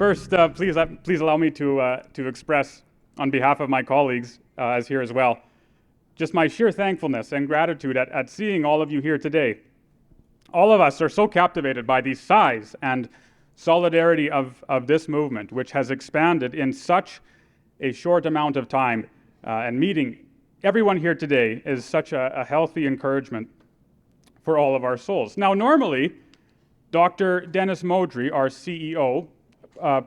First, please allow me to express, on behalf of my colleagues as here as well, just my sheer thankfulness and gratitude at seeing all of you here today. All of us are so captivated by the size and solidarity of this movement, which has expanded in such a short amount of time, and meeting everyone here today is such a healthy encouragement for all of our souls. Now, normally, Dr. Dennis Modry, our CEO,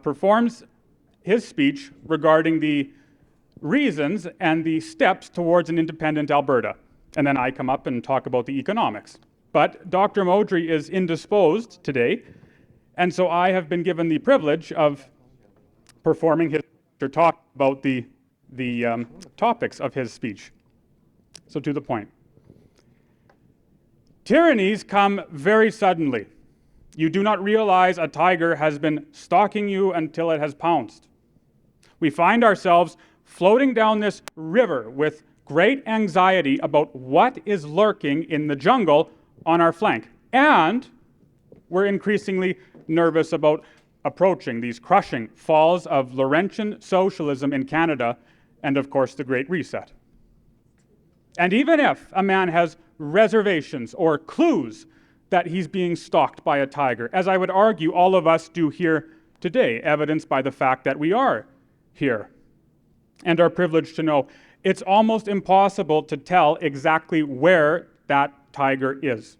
performs his speech regarding the reasons and the steps towards an independent Alberta. And then I come up and talk about the economics. But Dr. Modry is indisposed today, and so I have been given the privilege of performing his or talk about the topics of his speech. So to the point. Tyrannies come very suddenly. You do not realize a tiger has been stalking you until it has pounced. We find ourselves floating down this river with great anxiety about what is lurking in the jungle on our flank. And we're increasingly nervous about approaching these crushing falls of Laurentian socialism in Canada and, of course, the Great Reset. And even if a man has reservations or clues that he's being stalked by a tiger, as I would argue all of us do here today, evidenced by the fact that we are here and are privileged to know, it's almost impossible to tell exactly where that tiger is.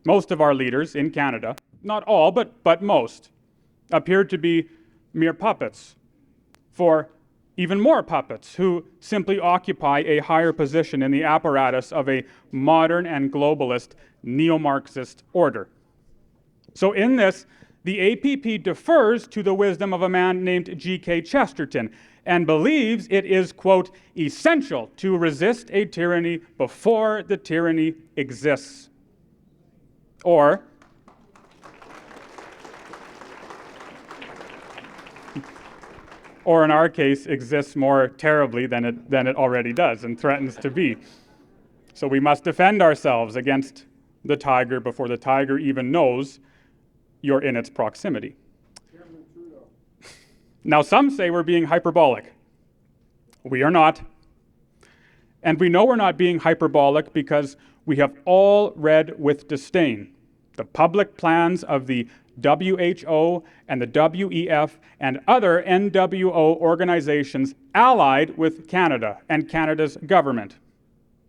Most of our leaders in Canada, not all, but most, appear to be mere puppets for even more puppets who simply occupy a higher position in the apparatus of a modern and globalist neo-Marxist order. So in this, the APP defers to the wisdom of a man named G.K. Chesterton and believes it is, quote, essential to resist a tyranny before the tyranny exists. Or in our case, exists more terribly than it already does and threatens to be. So we must defend ourselves against the tiger before the tiger even knows you're in its proximity. Now, some say we're being hyperbolic. We are not. And we know we're not being hyperbolic because we have all read with disdain the public plans of the WHO and the WEF and other NWO organizations allied with Canada and Canada's government.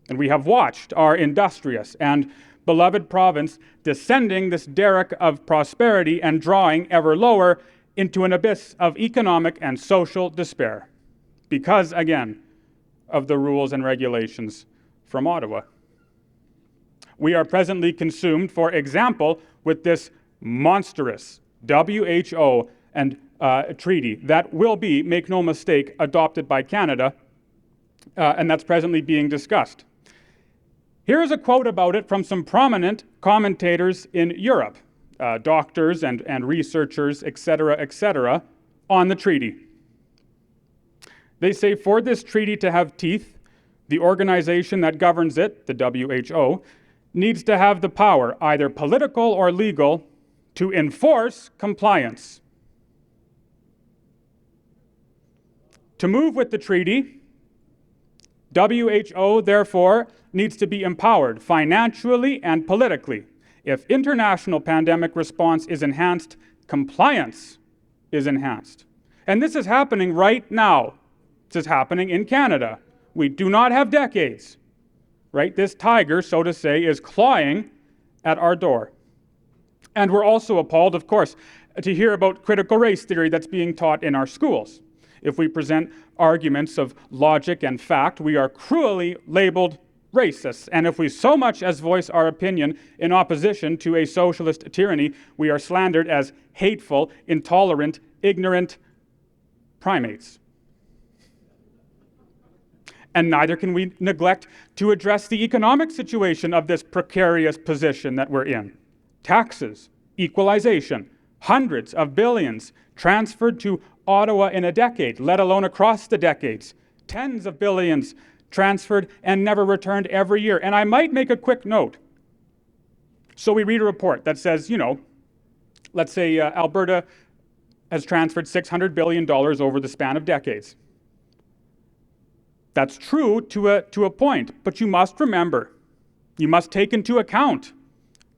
And we have watched our industrious and beloved province descending this derrick of prosperity and drawing ever lower into an abyss of economic and social despair because, again, of the rules and regulations from Ottawa. We are presently consumed, for example, with this monstrous WHO and treaty that will be, make no mistake, adopted by Canada, and that's presently being discussed. Here is a quote about it from some prominent commentators in Europe, doctors and researchers, etc., on the treaty. They say, for this treaty to have teeth, the organization that governs it, the WHO, needs to have the power, either political or legal, to enforce compliance. To move with the treaty, WHO, therefore, needs to be empowered financially and politically. If international pandemic response is enhanced, compliance is enhanced. And this is happening right now. This is happening in Canada. We do not have decades, right? This tiger, so to say, is clawing at our door. And we're also appalled, of course, to hear about critical race theory that's being taught in our schools. If we present arguments of logic and fact, we are cruelly labeled racists. And if we so much as voice our opinion in opposition to a socialist tyranny, we are slandered as hateful, intolerant, ignorant primates. And neither can we neglect to address the economic situation of this precarious position that we're in. Taxes, equalization, hundreds of billions transferred to Ottawa in a decade, let alone across the decades. Tens of billions transferred and never returned every year. And I might make a quick note. So we read a report that says, let's say Alberta has transferred $600 billion over the span of decades. That's true to a point, but you must remember, you must take into account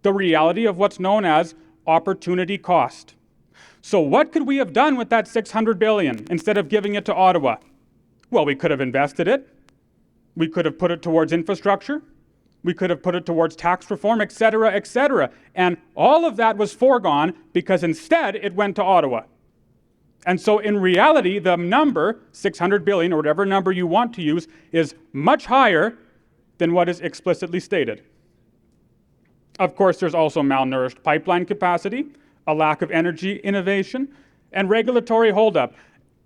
the reality of what's known as opportunity cost. So what could we have done with that $600 billion instead of giving it to Ottawa? Well, we could have invested it. We could have put it towards infrastructure. We could have put it towards tax reform, et cetera, et cetera. And all of that was foregone because instead it went to Ottawa. And so in reality, the number, 600 billion, or whatever number you want to use, is much higher than what is explicitly stated. Of course, there's also malnourished pipeline capacity, a lack of energy innovation, and regulatory holdup.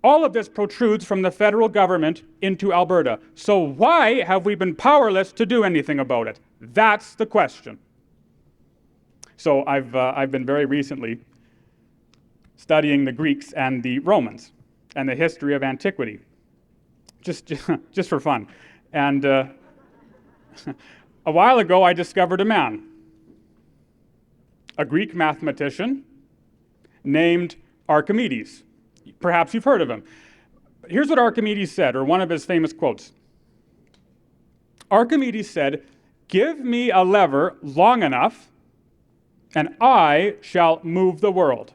All of this protrudes from the federal government into Alberta. So why have we been powerless to do anything about it? That's the question. So I've been very recently studying the Greeks and the Romans and the history of antiquity, just for fun. And a while ago, I discovered a man, a Greek mathematician named Archimedes. Perhaps you've heard of him. Here's what Archimedes said, or one of his famous quotes. Archimedes said, "Give me a lever long enough, and I shall move the world."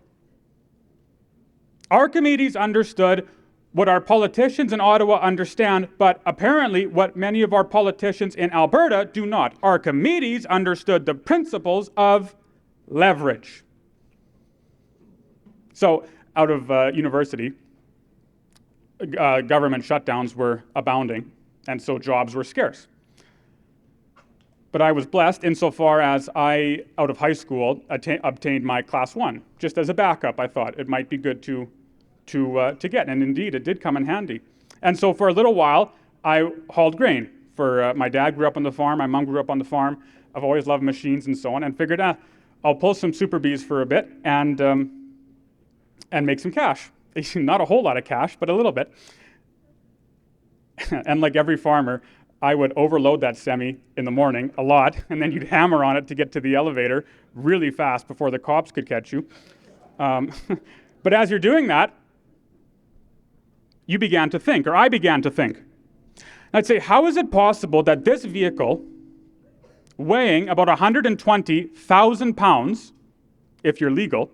Archimedes understood what our politicians in Ottawa understand, but apparently what many of our politicians in Alberta do not. Archimedes understood the principles of leverage. So out of university, government shutdowns were abounding, and so jobs were scarce. But I was blessed insofar as I, out of high school, obtained my Class 1. Just as a backup, I thought it might be good to get, and indeed it did come in handy. And so for a little while, I hauled grain. My dad grew up on the farm, my mom grew up on the farm. I've always loved machines and so on, and figured, I'll pull some Super Bs for a bit and make some cash. Not a whole lot of cash, but a little bit. And like every farmer, I would overload that semi in the morning a lot, and then you'd hammer on it to get to the elevator really fast before the cops could catch you. But as you're doing that, you began to think, or I began to think. I'd say, how is it possible that this vehicle, weighing about 120,000 pounds, if you're legal,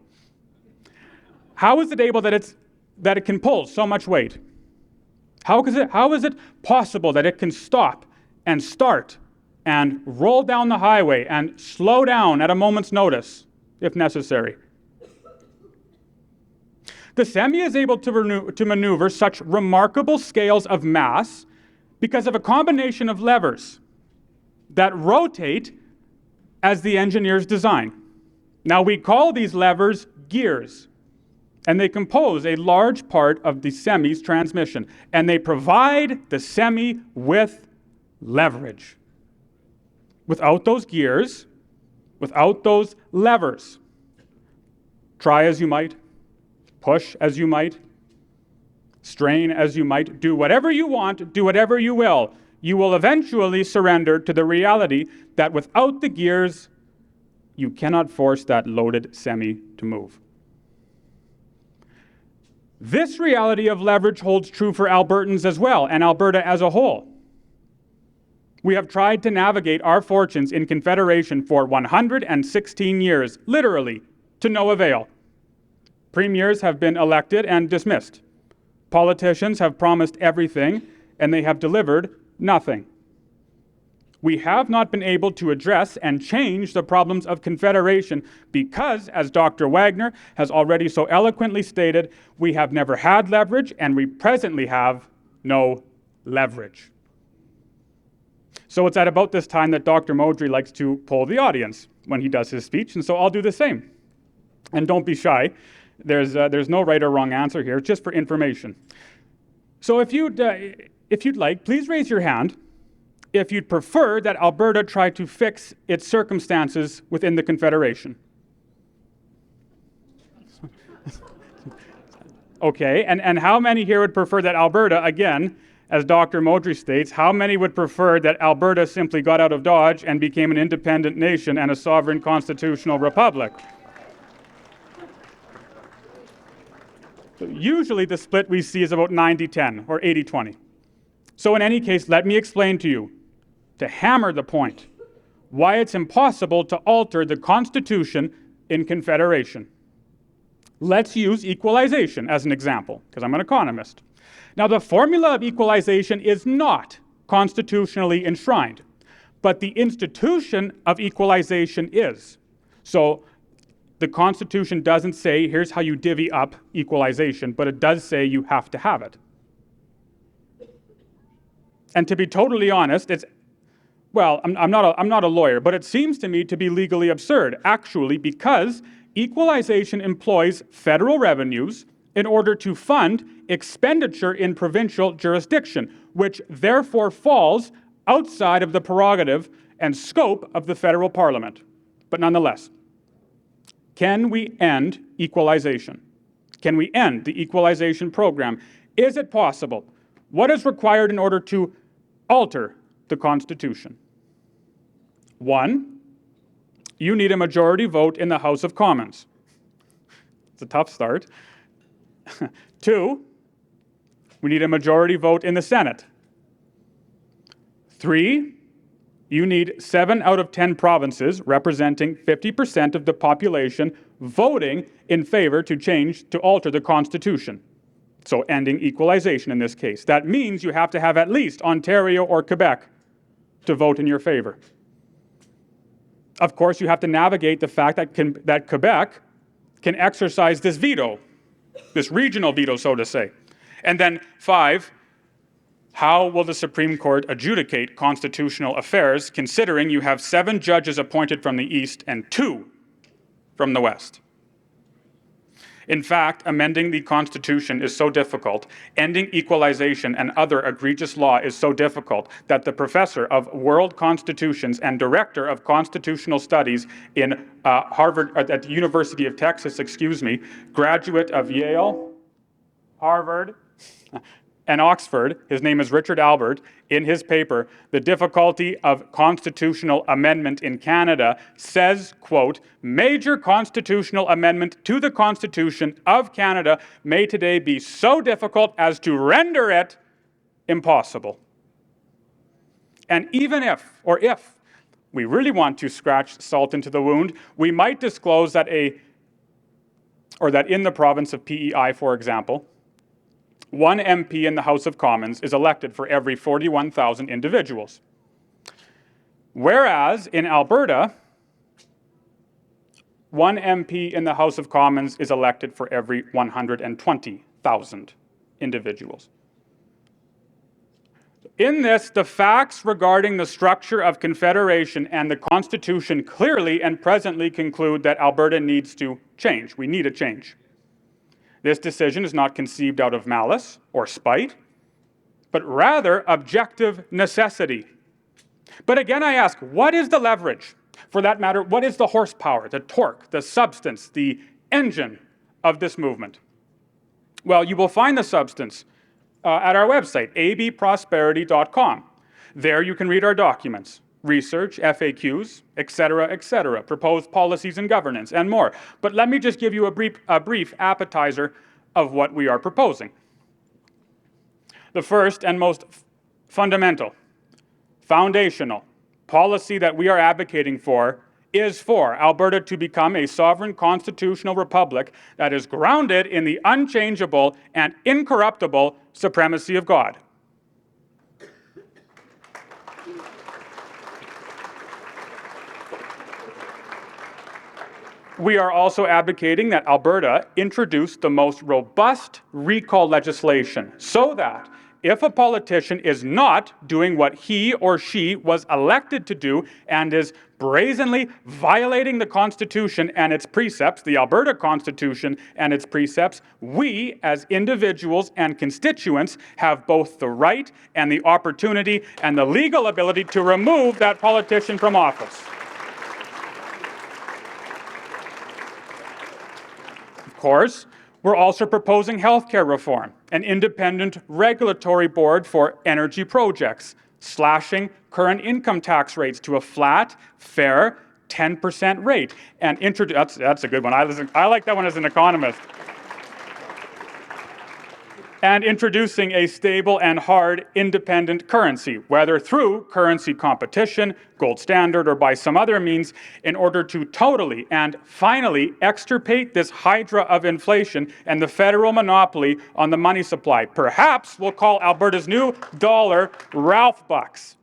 how is it able that it can pull so much weight? How is it possible that it can stop and start and roll down the highway and slow down at a moment's notice, if necessary? The semi is able to maneuver such remarkable scales of mass because of a combination of levers that rotate as the engineers design. Now, we call these levers gears, and they compose a large part of the semi's transmission, and they provide the semi with leverage. Without those gears, without those levers, try as you might, push as you might, strain as you might, do whatever you want, do whatever you will eventually surrender to the reality that without the gears, you cannot force that loaded semi to move. This reality of leverage holds true for Albertans as well, and Alberta as a whole. We have tried to navigate our fortunes in Confederation for 116 years, literally, to no avail. Premiers have been elected and dismissed. Politicians have promised everything, and they have delivered nothing. We have not been able to address and change the problems of Confederation because, as Dr. Wagner has already so eloquently stated, we have never had leverage, and we presently have no leverage. So it's at about this time that Dr. Modry likes to poll the audience when he does his speech, and so I'll do the same. And don't be shy. There's no right or wrong answer here, just for information. So if you'd like, please raise your hand if you'd prefer that Alberta try to fix its circumstances within the Confederation. Okay, and how many here would prefer that Alberta, again, as Dr. Modry states, how many would prefer that Alberta simply got out of Dodge and became an independent nation and a sovereign constitutional republic? So usually the split we see is about 90-10 or 80-20. So in any case, let me explain to you, to hammer the point, why it's impossible to alter the Constitution in Confederation. Let's use equalization as an example, because I'm an economist. Now, the formula of equalization is not constitutionally enshrined, but the institution of equalization is. So the Constitution doesn't say, here's how you divvy up equalization, but it does say you have to have it. And to be totally honest, I'm not a lawyer, but it seems to me to be legally absurd, actually, because equalization employs federal revenues in order to fund expenditure in provincial jurisdiction, which therefore falls outside of the prerogative and scope of the federal parliament. But nonetheless, can we end equalization? Can we end the equalization program? Is it possible? What is required in order to alter the Constitution? 1, you need a majority vote in the House of Commons. It's a tough start. 2, we need a majority vote in the Senate. 3, you need 7 out of 10 provinces representing 50% of the population voting in favor to alter the Constitution. So ending equalization in this case. That means you have to have at least Ontario or Quebec to vote in your favor. Of course, you have to navigate the fact that Quebec can exercise this veto, this regional veto, so to say. And then 5, how will the Supreme Court adjudicate constitutional affairs, considering you have 7 judges appointed from the East and 2 from the West? In fact, amending the Constitution is so difficult, ending equalization and other egregious law is so difficult, that the professor of world constitutions and director of constitutional studies in Harvard, at the University of Texas, graduate of Yale, Harvard, and Oxford, his name is Richard Albert, in his paper, The Difficulty of Constitutional Amendment in Canada, says, quote, major constitutional amendment to the Constitution of Canada may today be so difficult as to render it impossible. And even if we really want to scratch salt into the wound, we might disclose that in the province of PEI, for example, 1 MP in the House of Commons is elected for every 41,000 individuals. Whereas in Alberta, 1 MP in the House of Commons is elected for every 120,000 individuals. In this, the facts regarding the structure of Confederation and the Constitution clearly and presently conclude that Alberta needs to change. We need a change. This decision is not conceived out of malice or spite, but rather objective necessity. But again, I ask, what is the leverage? For that matter, what is the horsepower, the torque, the substance, the engine of this movement? Well, you will find the substance at our website, abprosperity.com. There you can read our documents, research, FAQs, etc., proposed policies and governance, and more. But let me just give you a brief appetizer of what we are proposing. The first and most fundamental, foundational policy that we are advocating for is for Alberta to become a sovereign constitutional republic that is grounded in the unchangeable and incorruptible supremacy of God. We are also advocating that Alberta introduce the most robust recall legislation so that if a politician is not doing what he or she was elected to do and is brazenly violating the Constitution and its precepts, the Alberta Constitution and its precepts, we as individuals and constituents have both the right and the opportunity and the legal ability to remove that politician from office. Of course, we're also proposing healthcare reform, an independent regulatory board for energy projects, slashing current income tax rates to a flat, fair 10% rate, and that's a good one. I like that one as an economist. and introducing a stable and hard independent currency, whether through currency competition, gold standard, or by some other means, in order to totally and finally extirpate this hydra of inflation and the federal monopoly on the money supply. Perhaps we'll call Alberta's new dollar Ralph Bucks.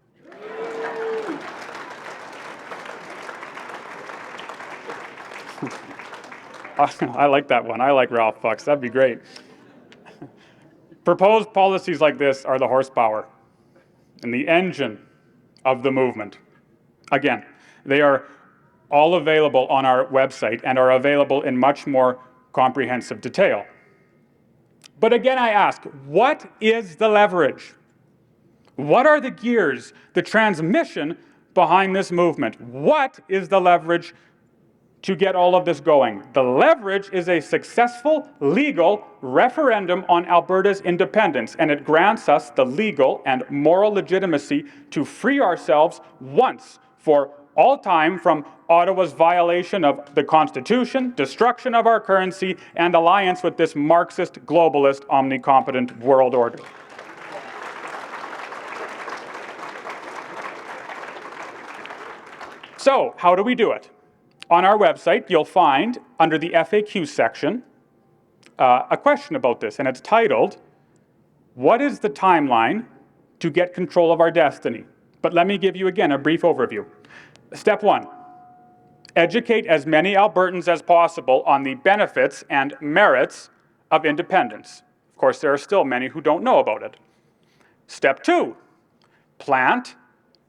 I like that one. I like Ralph Bucks. That'd be great. Proposed policies like this are the horsepower and the engine of the movement. Again, they are all available on our website and are available in much more comprehensive detail. But again, I ask, what is the leverage? What are the gears, the transmission behind this movement? What is the leverage to get all of this going? The leverage is a successful legal referendum on Alberta's independence, and it grants us the legal and moral legitimacy to free ourselves once for all time from Ottawa's violation of the Constitution, destruction of our currency, and alliance with this Marxist, globalist, omnicompetent world order. So, how do we do it? On our website, you'll find, under the FAQ section, a question about this, and it's titled, "What is the timeline to get control of our destiny?" But let me give you again a brief overview. Step 1, educate as many Albertans as possible on the benefits and merits of independence. Of course, there are still many who don't know about it. Step 2, plant,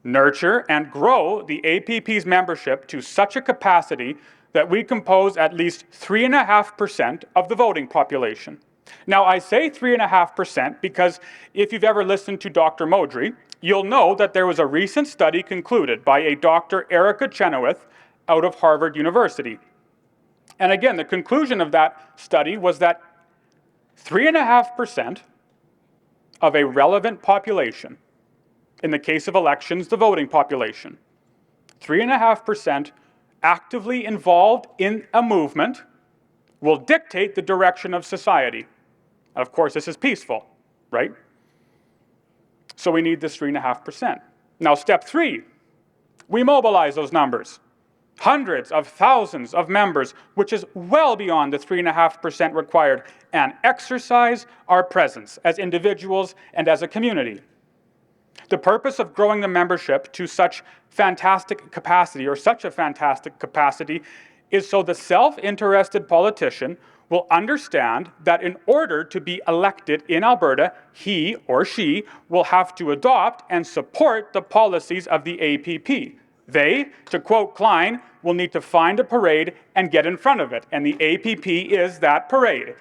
nurture, and grow the APP's membership to such a capacity that we compose at least 3.5% of the voting population. Now, I say 3.5% because if you've ever listened to Dr. Modry, you'll know that there was a recent study concluded by a Dr. Erica Chenoweth out of Harvard University. And again, the conclusion of that study was that 3.5% of a relevant population, in the case of elections, the voting population, 3.5% actively involved in a movement will dictate the direction of society. And of course, this is peaceful, right? So we need this 3.5%. Now, step 3, we mobilize those numbers. Hundreds of thousands of members, which is well beyond the 3.5% required, and exercise our presence as individuals and as a community. The purpose of growing the membership to such fantastic capacity, or such a fantastic capacity, is so the self-interested politician will understand that in order to be elected in Alberta, he or she will have to adopt and support the policies of the APP. They, to quote Klein, will need to find a parade and get in front of it, and the APP is that parade.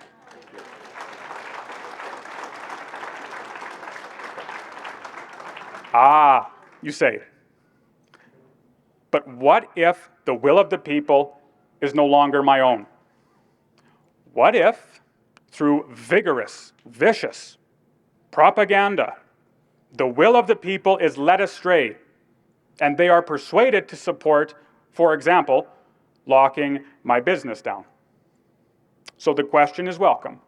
Ah, you say. But what if the will of the people is no longer my own? What if, through vigorous, vicious propaganda, the will of the people is led astray and they are persuaded to support, for example, locking my business down? So the question is welcome.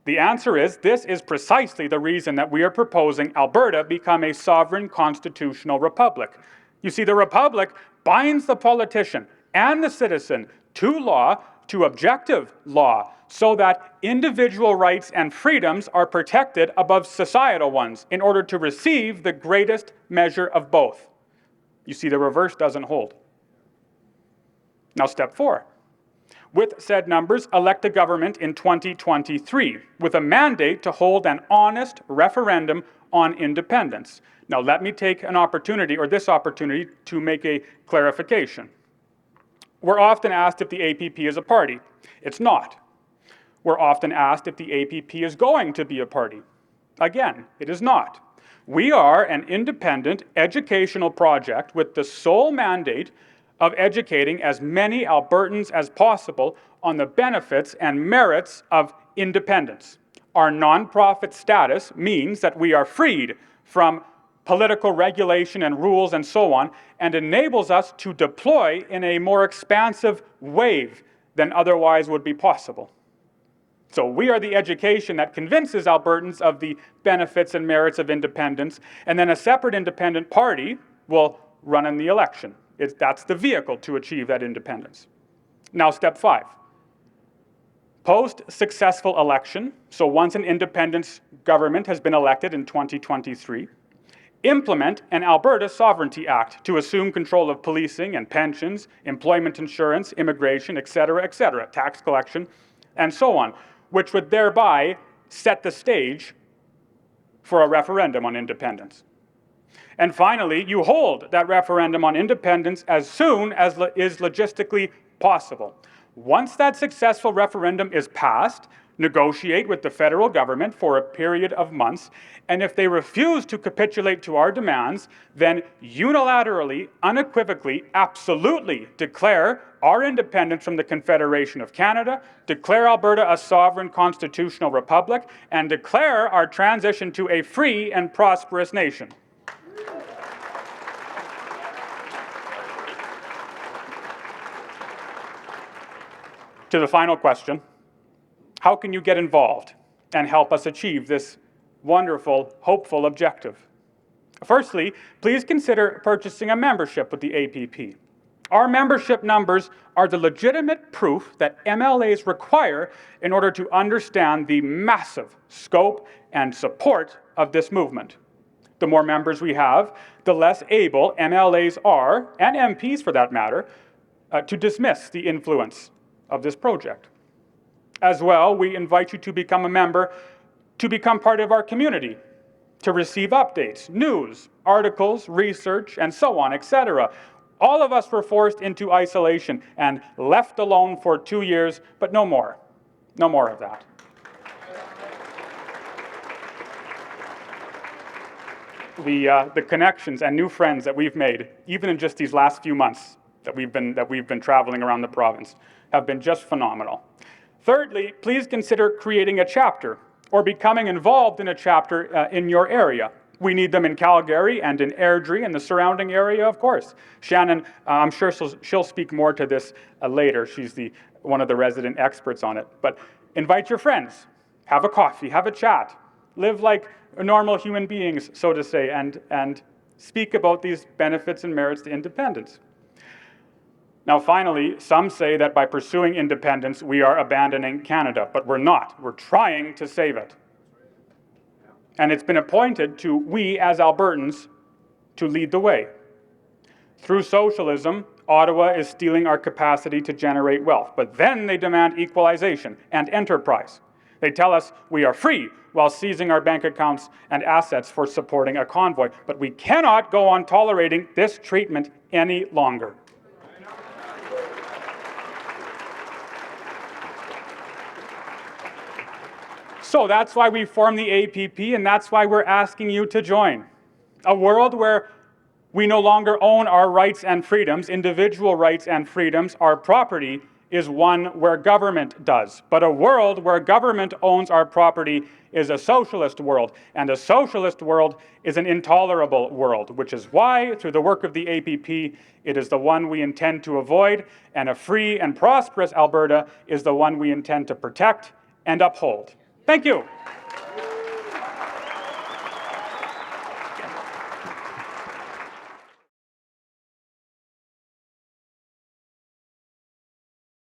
The answer is, this is precisely the reason that we are proposing Alberta become a sovereign constitutional republic. You see, the republic binds the politician and the citizen to law, to objective law, so that individual rights and freedoms are protected above societal ones in order to receive the greatest measure of both. You see, the reverse doesn't hold. Now, step 4. With said numbers, elect a government in 2023 with a mandate to hold an honest referendum on independence. Now, let me take an opportunity, or this opportunity, to make a clarification. We're often asked if the APP is a party. It's not. We're often asked if the APP is going to be a party. Again, it is not. We are an independent educational project with the sole mandate of educating as many Albertans as possible on the benefits and merits of independence. Our nonprofit status means that we are freed from political regulation and rules and so on, and enables us to deploy in a more expansive wave than otherwise would be possible. So we are the education that convinces Albertans of the benefits and merits of independence, and then a separate independent party will run in the election. That's the vehicle to achieve that independence. Now, step 5. Post-successful election, so once an independence government has been elected in 2023, implement an Alberta Sovereignty Act to assume control of policing and pensions, employment insurance, immigration, etc., tax collection, and so on, which would thereby set the stage for a referendum on independence. And finally, you hold that referendum on independence as soon as is logistically possible. Once that successful referendum is passed, negotiate with the federal government for a period of months, and if they refuse to capitulate to our demands, then unilaterally, unequivocally, absolutely declare our independence from the Confederation of Canada, declare Alberta a sovereign constitutional republic, and declare our transition to a free and prosperous nation. To the final question, how can you get involved and help us achieve this wonderful, hopeful objective? Firstly, please consider purchasing a membership with the APP. Our membership numbers are the legitimate proof that MLAs require in order to understand the massive scope and support of this movement. The more members we have, the less able MLAs are, and MPs for that matter, to dismiss the influence of this project. As well, we invite you to become a member, to become part of our community, to receive updates, news, articles, research, and so on, etc. All of us were forced into isolation and left alone for 2 years, but no more. No more of that. The connections and new friends that we've made, even in just these last few months that we've been traveling around the province, have been just phenomenal. Thirdly, please consider creating a chapter or becoming involved in a chapter in your area. We need them in Calgary and in Airdrie and the surrounding area, of course. Shannon, I'm sure she'll speak more to this later. She's one of the resident experts on it. But invite your friends, have a coffee, have a chat, live like normal human beings, so to say, and speak about these benefits and merits to independence. Now, finally, some say that by pursuing independence, we are abandoning Canada, but we're not. We're trying to save it. And it's been appointed to we, as Albertans, to lead the way. Through socialism, Ottawa is stealing our capacity to generate wealth, but then they demand equalization and enterprise. They tell us we are free while seizing our bank accounts and assets for supporting a convoy, but we cannot go on tolerating this treatment any longer. So that's why we formed the APP, and that's why we're asking you to join. A world where we no longer own our rights and freedoms, individual rights and freedoms, our property is one where government does. But a world where government owns our property is a socialist world, and a socialist world is an intolerable world, which is why, through the work of the APP, it is the one we intend to avoid, and a free and prosperous Alberta is the one we intend to protect and uphold. Thank you.